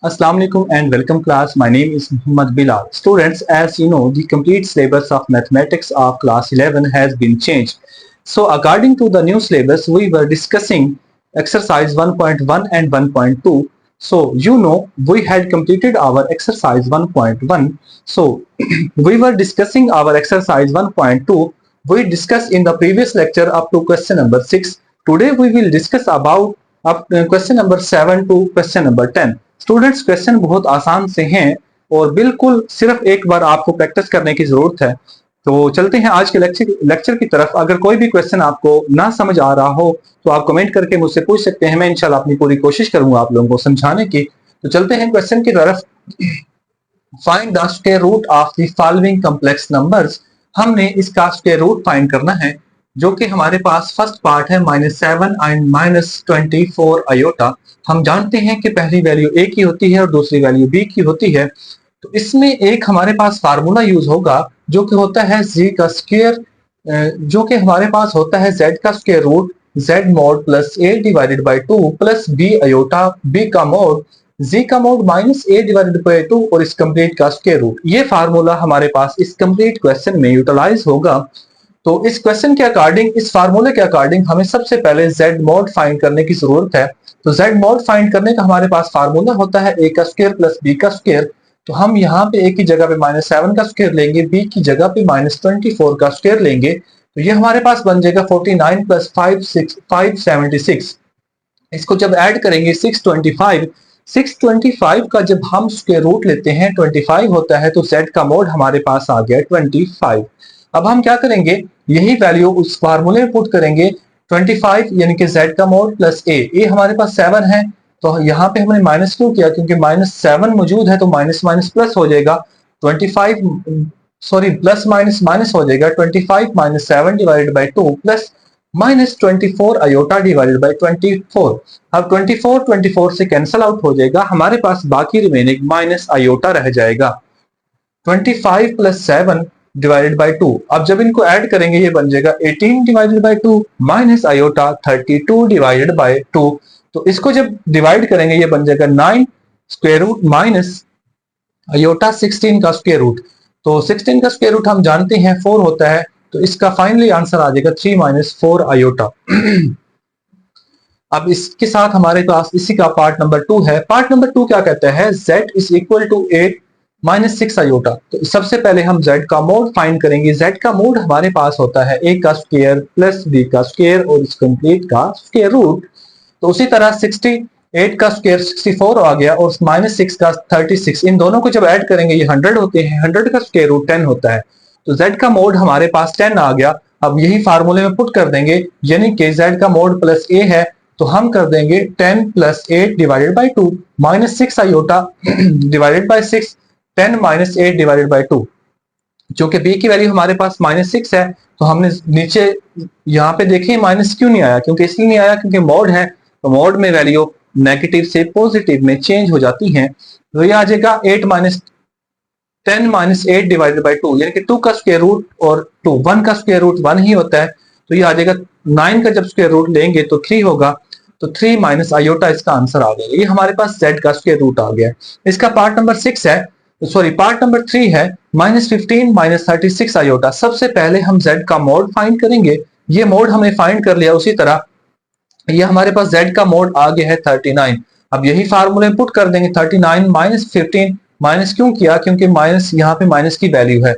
Assalamu alaikum and welcome class. My name is Muhammad Bilal. Students, as you know, the complete syllabus of mathematics of class 11 has been changed. So according to the new syllabus, we were discussing exercise 1.1 and 1.2. So you know, we had completed our exercise 1.1. So we were discussing our exercise 1.2. We discussed in the previous lecture up to question number 6. Today we will discuss about question number 7 to question number 10. Students question बहुत आसान से हैं और बिल्कुल सिर्फ एक बार आपको practice करने की जरूरत है। तो चलते हैं आज के लेक्चर की तरफ। अगर कोई भी क्वेश्चन आपको ना समझ आ रहा हो तो आप कमेंट करके मुझसे पूछ सकते हैं। मैं इंशाल्लाह अपनी पूरी कोशिश करूंगा आप लोगों को समझाने की। तो चलते हैं क्वेश्चन की तरफ। Find the square root of the following complex numbers. हमने इसका स्क्वायर रूट फाइंड करना है, जो कि हमारे पास फर्स्ट पार्ट है -7 एंड -24 आयोटा। हम जानते हैं कि पहली वैल्यू a की होती है और दूसरी वैल्यू b की होती है। तो इसमें एक हमारे पास फार्मूला यूज होगा जो कि होता है z का स्क्वायर, जो कि हमारे पास होता है z का square root z mod plus a divided by 2 plus b iota b का मॉड z का mod minus a divided by 2 और इस कंप्लीट का स्क्वायर रूट। ये फार्मूला हमारे पास इस कंप्लीट क्वेश्चन में यूटिलाइज होगा। तो इस क्वेश्चन के अकॉर्डिंग, इस फार्मूले के अकॉर्डिंग हमें सबसे पहले z मॉड फाइंड करने की जरूरत है। तो z मॉड फाइंड करने का हमारे पास फार्मूला होता है a का स्क्वायर प्लस b का स्क्वायर। तो हम यहाँ पे a की जगह पे -7 का स्क्वायर लेंगे, b की जगह पे -24 का स्क्वायर लेंगे। तो ये हमारे पास बन जाएगा 49 प्लस 576। इसको जब ऐड करेंगे 625 का जब हम स्क्वायर रूट लेते हैं 25 होता है, तो z का मोड हमारे पास आ गया 25। अब हम क्या करेंगे, यही वैल्यू उस फार्मूले में पुट करेंगे 25 यानी कि z का मोड प्लस a हमारे पास 7 है। तो यहाँ पे हमने माइनस क्यों किया, क्योंकि -7 मौजूद है तो माइनस माइनस प्लस हो जाएगा 25, सॉरी प्लस माइनस माइनस हो जाएगा 25 minus 7 divided by 2 plus -24 iota divided by 24। अब 24 से कैंसिल आउट हो जाएगा, हमारे पास बाकी रिमेनिंग माइनस आयोटा रह जाएगा 25 प्लस 7 डिवाइडेड बाई 2। अब जब इनको ऐड करेंगे ये बन जाएगा 18 divided by 2 minus iota 32 divided by 2। तो इसको जब डिवाइड करेंगे ये बन जाएगा 9 स्क्वायर रूट माइनस आयोटा 16 का स्क्वायर रूट। तो 16 का स्क्वायर रूट हम जानते हैं 4 होता है, तो इसका फाइनली आंसर आ जाएगा 3 माइनस 4 आयोटा। अब इसके साथ हमारे पास इसी का पार्ट नंबर 2 है। पार्ट नंबर 2 क्या कहता है, z is equal to 8 minus 6 iota. तो सबसे पहले हम z का मोड फाइंड करेंगे। z का मोड हमारे पास होता है a का स्क्वायर प्लस b का स्क्वायर और इस कंप्लीट का स्क्वायर रूट। तो उसी तरह 68 का स्क्वायर 64 आ गया और -6 का 36। इन दोनों को जब ऐड करेंगे ये 100 होते हैं। 100 का स्क्वायर रूट 10 होता है। तो z का मोड हमारे पास 10 आ गया। अब यही फार्मूले में पुट कर देंगे, यानी कि z का मोड प्लस a है तो हम कर देंगे 10 plus 8 divided by 2 minus 6 iota divided by 6 10 minus 8 divided by 2। जो कि b की वैल्यू हमारे पास -6 है, तो हमने नीचे यहाँ पे देखें माइनस क्यों नहीं आया, क्योंकि इसलिए नहीं आया क्योंकि मोड है। तो मोड में वैल्यू नेगेटिव से पॉजिटिव में चेंज हो जाती हैं। तो ये आ जाएगा 10 माइनस 8 डिवाइडेड बाई 2, यानी कि 2 का स्क्वायर रूट और 1 का स्क्वायर रूट 1 ही होता है। तो ये आ जाएगा 9 का जब स्क्वायर रूट लेंगे तो 3 होगा। तो 3 माइनस आयोटा इसका आंसर आ गया। ये हमारे पास z का स्क्वायर रूट आ गया। इसका पार्ट नंबर 6 है, सॉरी पार्ट नंबर 3 है -15 माइनस 36 आयोटा। सबसे पहले हम z का मोड फाइंड करेंगे। ये मोड हमने फाइंड कर लिया। उसी तरह ये हमारे पास z का मोड आ गया है 39। अब यही फार्मूले पुट कर देंगे 39 माइनस 15। माइनस क्यों किया, क्योंकि माइनस यहाँ पे माइनस की वैल्यू है।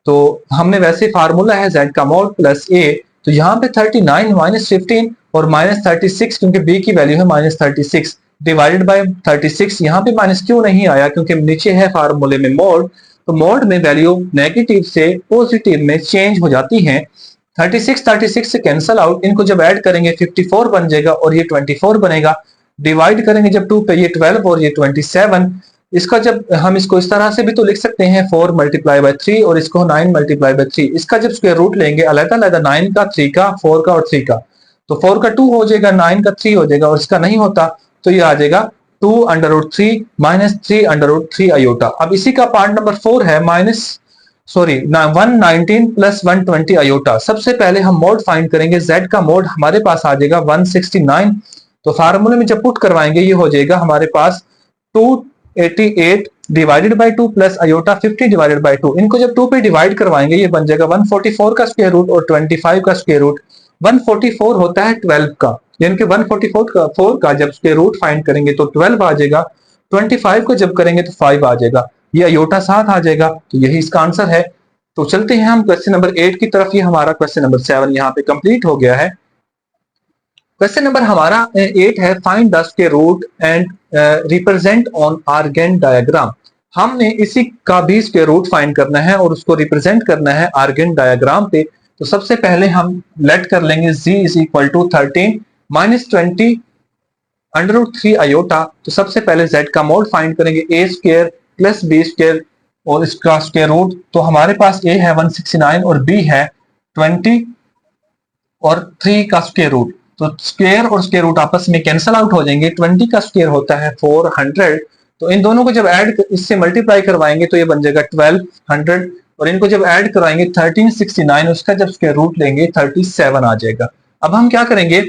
तो हमने वैसे फार्मूला है z का मोड प्लस a, तो यहाँ पे 39 माइनस 15 और माइनस 36 क्योंकि b की वैल्यू है -36 डिवाइडेड बाय 36। यहाँ पे माइनस क्यों नहीं आया, क्योंकि नीचे है फार्मूले में मोड। तो मोड में वैल्यू नेगेटिव से पॉजिटिव में चेंज हो जाती है। 36 से कैंसल आउट, इनको जब ऐड करेंगे 54 बन जाएगा और ये 24 बनेगा। डिवाइड करेंगे जब 2 पे ये 12 और ये 27। इसका जब हम इसको इस तरह से भी तो लिख सकते हैं 4 मल्टीप्लाई बाय 3 और इसको 9 मल्टीप्लाई बाय 3। इसका जब स्क्वायर रूट लेंगे अलग-अलग 9 का 3 का 4 का और 3 का, तो 4 का 2 हो जाएगा, 9 का 3 हो जाएगा और इसका नहीं होता तो ये आ जाएगा 2 under root 3 minus 3 under root 3 iota. अब इसी का पार्ट नंबर 4 है 119 प्लस 120 आयोटा। सबसे पहले हम मोड फाइंड करेंगे। z का मोड हमारे पास आ जाएगा 169। तो फार्मूले में जब पुट करवाएंगे ये हो जाएगा हमारे पास 2 88 divided by 2 plus iota 50 divided by 2। इनको जब 2 पे डिवाइड करवाएंगे ये बन जाएगा 144 का स्क्वायर रूट और 25 का स्क्वायर रूट। 144 होता है 12 का, यानी कि 144 का जब स्क्वायर रूट फाइंड करेंगे तो 12 आ जाएगा, 25 को जब करेंगे तो 5 आ जाएगा, ये अयोटा 7 आ जाएगा। तो यही इसका आंसर है। तो चलते हैं हम क्वेश्चन नंबर 8 की तरफ। ये हमारा क्वेश्चन नंबर 7 यहाँ पे कंप्लीट हो गया है। क्वेश्चन नंबर हमारा 8 है, find the square root and represent on Argand diagram. हमने इसी का भी स्क्वायर रूट फाइंड करना है और उसको रिप्रेजेंट करना है आर्गेन डायग्राम पे। तो सबसे पहले हम लेट कर लेंगे z is equal to 13 minus 20 under root 3 iota. तो सबसे पहले z का मोड फाइंड करेंगे, a square plus b square और इसका स्क्वायर रूट। तो हमारे पास a है 169 और b है 20 और 3 का स्क्वायर रूट। तो स्क्वायर और स्क्वायर रूट आपस में कैंसल आउट हो जाएंगे। 20 का स्क्वायर होता है 400, तो इन दोनों को जब ऐड इससे मल्टीप्लाई करवाएंगे तो ये बन जाएगा 1200 और इनको जब ऐड करवाएंगे 1369, उसका जब स्क्वायर रूट लेंगे 37 आ जाएगा। अब हम क्या करेंगे,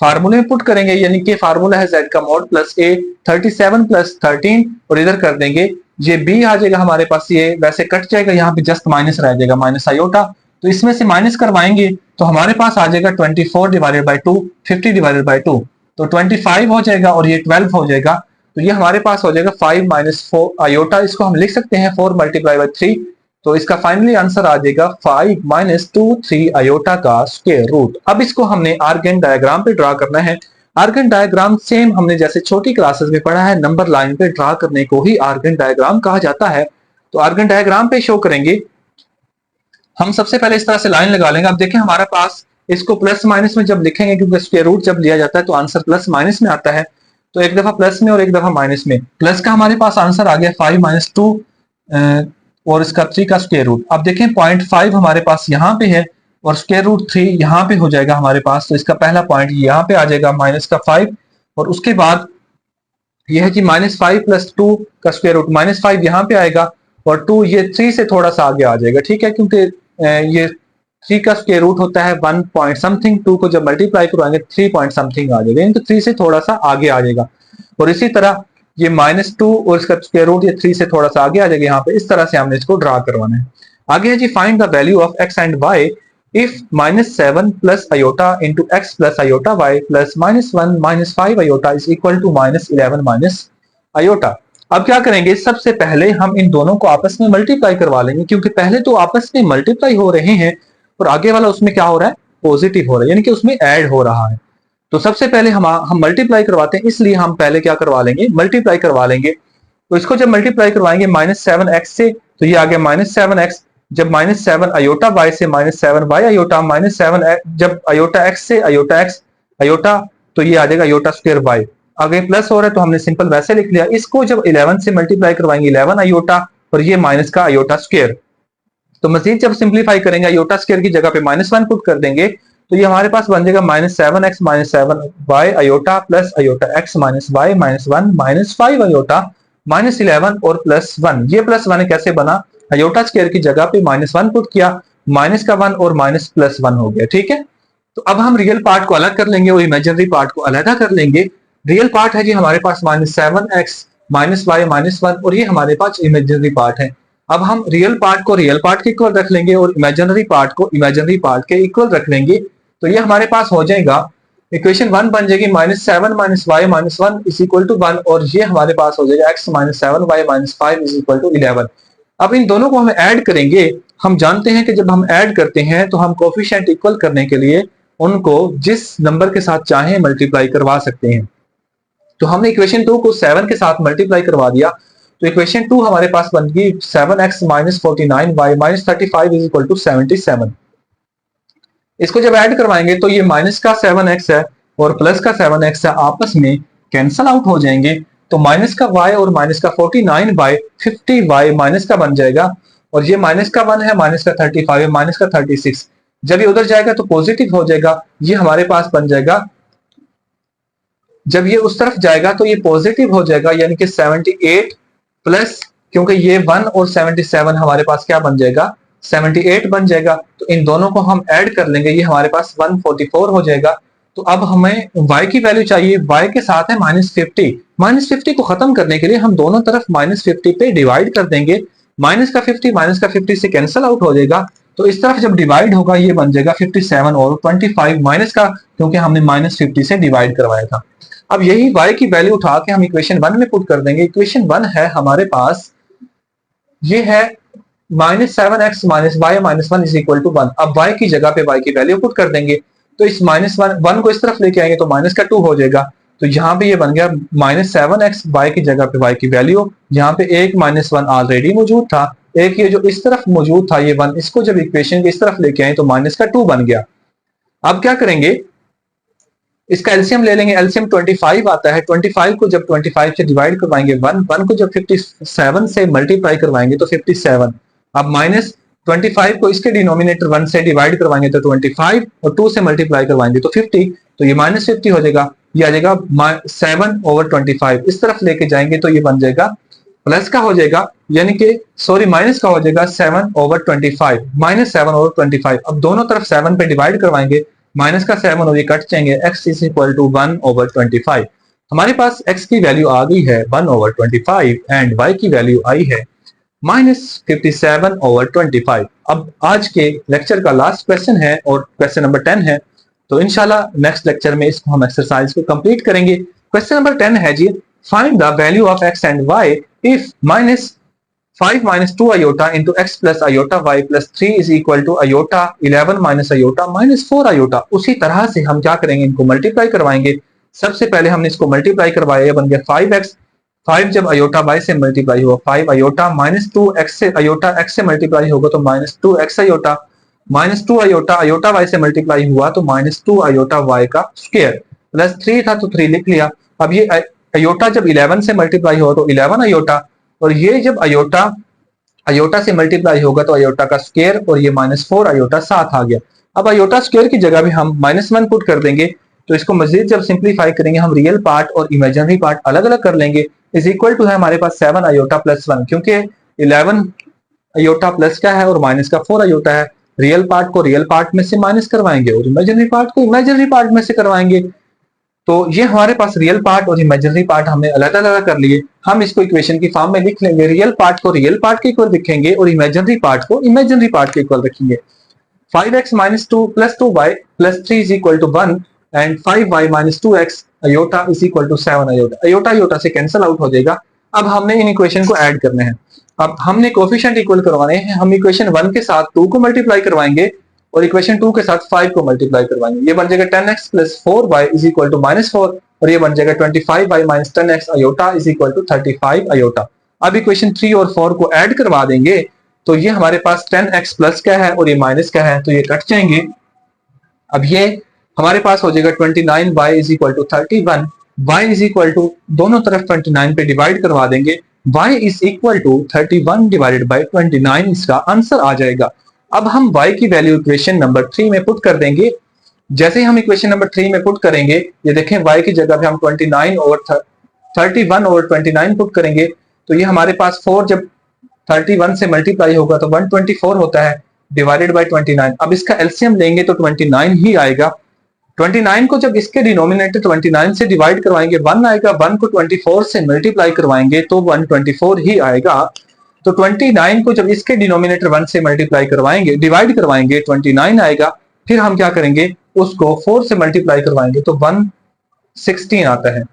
फार्मूले में पुट करेंगे, यानी कि फार्मूला है z का मॉड प्लस a 37 प्लस 13 और इधर कर देंगे, ये b आ जाएगा हमारे पास, ये वैसे कट जाएगा, यहाँ पे जस्ट माइनस रह जाएगा, माइनस आयोटा। तो इसमें से माइनस करवाएंगे तो हमारे पास आ जाएगा 24 डिवाइडेड बाई 2 50 डिवाइडेड बाई 2, तो 25 हो जाएगा और ये 12 हो जाएगा। तो ये हमारे पास हो जाएगा 5 माइनस 4 आयोटा। इसको हम लिख सकते हैं 4 मल्टीप्लाई बाई 3, तो इसका फाइनली आंसर आ जाएगा 5 माइनस 2 3 आयोटा का स्क्वायर रूट। अब इसको हमने आर्गेन डायग्राम पे ड्रा करना है। आर्गेन डायग्राम सेम हमने जैसे छोटी क्लासेस में पढ़ा है, नंबर लाइन पे ड्रा करने को ही आर्गेन डायग्राम कहा जाता है। तो आर्गेन डायग्राम पे शो करेंगे हम। सबसे पहले इस तरह से लाइन लगा लेंगे। अब देखें हमारे पास इसको प्लस माइनस में जब लिखेंगे, क्योंकि स्क्वायर रूट जब लिया जाता है तो आंसर प्लस माइनस में आता है, तो एक दफा प्लस में और एक दफा माइनस में। प्लस का हमारे पास आंसर आ गया 5 माइनस 2 और इसका 3 का स्क्वायर रूट। अब देखें 0.5 हमारे पास यहाँ पे है और स्क्वायर रूट 3 यहाँ पे हो जाएगा हमारे पास, तो इसका पहला पॉइंट यहाँ पे आ जाएगा माइनस का 5 और उसके बाद यह है कि माइनस 5 प्लस 2 का स्क्वायर रूट, माइनस 5 यहाँ पे आएगा और 2 ये 3 से थोड़ा सा आगे आ जाएगा, ठीक है, क्योंकि ये 3 का स्क्वायर रूट होता है 1 पॉइंट समथिंग, 2 को जब मल्टीप्लाई करवाएंगे 3 पॉइंट समथिंग आ जाएगा, तो 3 से थोड़ा सा आगे आ जाएगा। और इसी तरह ये माइनस 2 और इसका स्क्वायर रूट ये 3 से थोड़ा सा आगे आ जाएगा यहाँ पे। इस तरह से हमने इसको ड्रा करवाना है। आगे है जी, find the value of x and y if -7 plus iota into x plus iota y plus -1 minus 5 iota is equal to -11 minus iota. अब क्या करेंगे, सबसे पहले हम इन दोनों को आपस में मल्टीप्लाई करवा लेंगे, क्योंकि पहले तो आपस में मल्टीप्लाई हो रहे हैं और आगे वाला उसमें क्या हो रहा है, पॉजिटिव हो रहा है, यानी कि उसमें ऐड हो रहा है। तो सबसे पहले हम मल्टीप्लाई करवाते हैं, इसलिए हम पहले क्या करवा लेंगे, मल्टीप्लाई करवा लेंगे। तो इसको जब मल्टीप्लाई करवाएंगे -7x से, तो ये आ गया -7x, जब -7 आयोटा y से -7 y आयोटा, -7 जब आयोटा x से आयोटा x आयोटा, तो ये आ जाएगा आयोटा स्क्वायर y। आगे प्लस हो रहा है तो हमने सिंपल वैसे लिख लिया। इसको जब 11 से मल्टीप्लाई करवाएंगे 11 आयोटा और ये माइनस का आयोटा स्क्वायर। तो मजीद जब सिंप्लीफाई करेंगे आयोटा स्क्वायर की जगह पे -1 पुट कर देंगे, तो ये हमारे पास बन जाएगा -7x -7y iota plus iota x -y -1 -5 iota -11 और +1। ये +1 कैसे बना, आयोटा स्क्वायर की जगह पे -1 पुट किया, माइनस का 1 और माइनस +1 हो गया, ठीक है। तो अब हम रियल पार्ट को अलग कर लेंगे और इमेजिनरी पार्ट को अलग कर लेंगे। रियल पार्ट है जी हमारे पास -7x -y -1 और ये हमारे पास इमेजिनरी पार्ट है। अब हम रियल पार्ट को रियल पार्ट के इक्वल रख लेंगे और इमेजिनरी पार्ट को इमेजिनरी पार्ट के इक्वल रख लेंगे। तो ये हमारे पास हो जाएगा, इक्वेशन 1 बन जाएगी -7 -y -1 इज इक्वल टू 1 और ये हमारे पास हो जाएगा x -7 y -5 is equal to 11। अब इन दोनों को हम ऐड करेंगे। हम जानते हैं कि जब हम ऐड करते हैं तो हम कोफिशिएंट इक्वल करने के लिए उनको जिस नंबर के साथ चाहें मल्टीप्लाई करवा सकते हैं। तो हमने इक्वेशन 2 को 7 के साथ मल्टीप्लाई करवा दिया, तो इक्वेशन 2 हमारे पास बन गई 7x -49 y -35 is equal to 77। इसको जब ऐड करवाएंगे तो ये माइनस का 7x है और प्लस का 7x है, आपस में कैंसल आउट हो जाएंगे। तो माइनस का y और माइनस का 49 बाई 50y माइनस का बन जाएगा और ये माइनस का 1 है, माइनस का 35 है, माइनस का 36। जब ये उधर जाएगा तो पॉजिटिव हो जाएगा, ये हमारे पास बन जाएगा, जब ये उस तरफ जाएगा तो ये पॉजिटिव हो जाएगा, यानी कि 78 प्लस, क्योंकि ये 1 और 77 हमारे पास क्या बन जाएगा, 78 बन जाएगा। तो इन दोनों को हम ऐड कर लेंगे, ये हमारे पास 144 हो जाएगा। तो अब हमें y की वैल्यू चाहिए, y के साथ है -50। -50 को खत्म करने के लिए हम दोनों तरफ -50 पे डिवाइड कर देंगे। माइनस का 50 से कैंसिल आउट हो जाएगा, तो इस तरफ जब डिवाइड होगा ये बन जाएगा 57 और 25 माइनस का, क्योंकि हमने -50 से डिवाइड करवाया था। अब यही y की वैल्यू उठा के हम इक्वेशन 1 में पुट कर देंगे। इक्वेशन 1 है हमारे पास, ये है -7x - y - 1 is equal to 1। अब y की जगह पे y की वैल्यू पुट कर देंगे, तो इस -1 को इस तरफ लेके आएंगे तो माइनस का 2 हो जाएगा। तो यहाँ पे ये बन गया -7x, y की जगह पे y की वैल्यू, यहाँ पे एक -1 ऑलरेडी मौजूद था, एक ये जो इस तरफ मौजूद था ये 1, इसको जब इक्वेशन के इस तरफ लेके आए तो माइनस का 2 बन गया। अब क्या करेंगे, इसका एलसीएम ले लेंगे। एलसीएम 25 आता है। 25 को जब 25 से डिवाइड करवाएंगे 1 को जब 57 से मल्टीप्लाई करवाएंगे तो 57। अब -25 को इसके डिनोमिनेटर 1 से डिवाइड करवाएंगे तो 25 और 2 से मल्टीप्लाई करवाएंगे तो 50, तो ये -50 हो जाएगा। ये आ जाएगा 7/25। इस तरफ लेके जाएंगे तो ये बन जाएगा प्लस का हो जाएगा, यानी कि सॉरी माइनस का हो जाएगा 7/25, -7/25। अब दोनों तरफ 7 पे डिवाइड करवाएंगे, माइनस का 7 और ये कट जाएंगे, x इज इक्वल टू 1/25। हमारे पास x की वैल्यू आ गई है 1/25 एंड y की वैल्यू आई है -57/25। अब आज के लेक्चर का लास्ट क्वेश्चन है और क्वेश्चन नंबर 10 है, तो इंशाल्लाह नेक्स्ट लेक्चर में इसको हम एक्सरसाइज को कंप्लीट करेंगे। क्वेश्चन नंबर 10 है जी, find the value of x and y if -5 - 2 iota into x plus iota y plus 3 is equal to iota 11 minus iota minus 4 iota। उसी तरह से हम क्या करेंगे, इनको मल्टीप्लाई करवाएंगे। सबसे पहले हमने इसको मल्टीप्लाई करवाया, बन गया 5x, 5 जब iota y से मल्टीप्लाई हुआ 5 iota, -2x से iota x से मल्टीप्लाई होगा तो -2x iota, -2 iota iota y से मल्टीप्लाई हुआ तो -2 iota y का स्क्वायर, प्लस 3 था तो 3 लिख लिया। अब ये iota जब 11 से मल्टीप्लाई हुआ तो 11 iota, और ये जब आयोटा से मल्टीप्लाई होगा तो आयोटा का स्क्वायर, और ये -4 आयोटा साथ आ गया। अब आयोटा स्क्वायर की जगह भी हम -1 पुट कर देंगे, तो इसको मजीद जब सिंप्लीफाई करेंगे हम रियल पार्ट और इमेजिनरी पार्ट अलग अलग कर लेंगे। इज इक्वल टू है हमारे पास 7 आयोटा प्लस 1, क्योंकि 11 आयोटा प्लस का है और माइनस का 4 आयोटा है। रियल पार्ट को रियल पार्ट में से माइनस करवाएंगे और इमेजिनरी पार्ट को इमेजिनरी पार्ट में से करवाएंगे। तो ये हमारे पास रियल पार्ट और इमेजिनरी पार्ट हमने अलग अलग कर लिए। हम इसको इक्वेशन की फॉर्म में लिख लेंगे, रियल पार्ट को रियल पार्ट के इक्वल लिखेंगे और इमेजिनरी पार्ट को इमेजिनरी पार्ट के इक्वल रखेंगे। 5x - 2 + 2y + 3 is equal to 1 and 5y - 2x iota is equal to 7 iota। iota iota से कैंसिल आउट हो जाएगा। अब हमने इन इक्वेशन को ऐड करने हैं। अब हमने कोफिशिएंट इक्वल करवाने हैं। हम इक्वेशन 1 के साथ 2 को मल्टीप्लाई करवाएंगे और इक्वेशन 2 के साथ 5 को मल्टीप्लाई करवाएंगे। ये बन जाएगा 10x + 4y is equal to -4, और ये बन जाएगा 25y - 10x iota is equal to 35 iota। अब इक्वेशन 3 और 4 को ऐड करवा देंगे तो ये हमारे पास 10x प्लस का है और ये माइनस का है, तो ये कट जाएंगे। अब ये हमारे पास हो जाएगा 29y is equal to 31, y is equal to दोनों तरफ 29 पे डिवाइड करवा देंगे, y is equal to 31 divided by 29 इसका आंसर आ जाएगा। अब हम y की वैल्यू इक्वेशन नंबर 3 में पुट कर देंगे। जैसे ही हम इक्वेशन नंबर 3 में पुट करेंगे, ये देखें y की जगह पे हम 31 ओवर 29 पुट करेंगे, तो ये हमारे पास 4 जब 31 से मल्टीप्लाई होगा तो 124 होता है डिवाइडेड बाय 29। अब इसका एलसीएम लेंगे तो 29 ही आएगा। 29 को जब इसके डिनोमिनेटर 29 से डिवाइड करवाएंगे 1 आएगा, 1 को 24 से मल्टीप्लाई करवाएंगे तो 124 ही आएगा। तो 29 को जब इसके डिनोमिनेटर 1 से मल्टीप्लाई करवाएंगे डिवाइड करवाएंगे 29 आएगा। फिर हम क्या करेंगे, उसको 4 से मल्टीप्लाई करवाएंगे तो 116 आता है।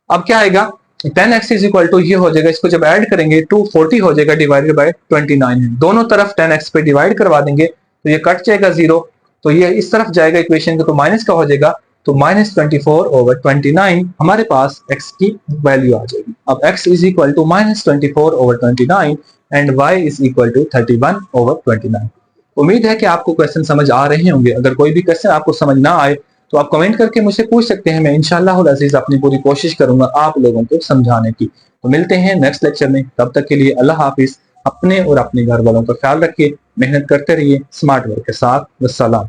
अब क्या आएगा, 10x इज इक्वल टू ये हो जाएगा, इसको जब ऐड करेंगे 240 हो जाएगा डिवाइडेड बाय 29 है। दोनों तरफ 10x पे डिवाइड करवा देंगे तो ये कट जाएगा 0, तो ये इस तरफ जाएगा इक्वेशन को तो माइनस का हो जाएगा, तो -24 ओवर 29 हमारे पास x की वैल्यू आ जाएगी। अब x is equal to -24 over 29 and y is equal to 31 over 29। उम्मीद है कि आपको क्वेश्चन समझ आ रहे होंगे। अगर कोई भी क्वेश्चन आपको समझ ना आए तो आप कमेंट करके मुझसे पूछ सकते हैं। मैं इंशाअल्लाह अज़ीज़ अपनी पूरी कोशिश करूंगा आप लोगों को समझाने की। तो मिलते हैं नेक्स्ट लेक्चर में, तब तक के लिए अल्लाह हाफिज। अपने और अपने घर वालों का ख्याल रखिए, मेहनत करते रहिए स्मार्ट वर्क के साथ। वस्सलाम।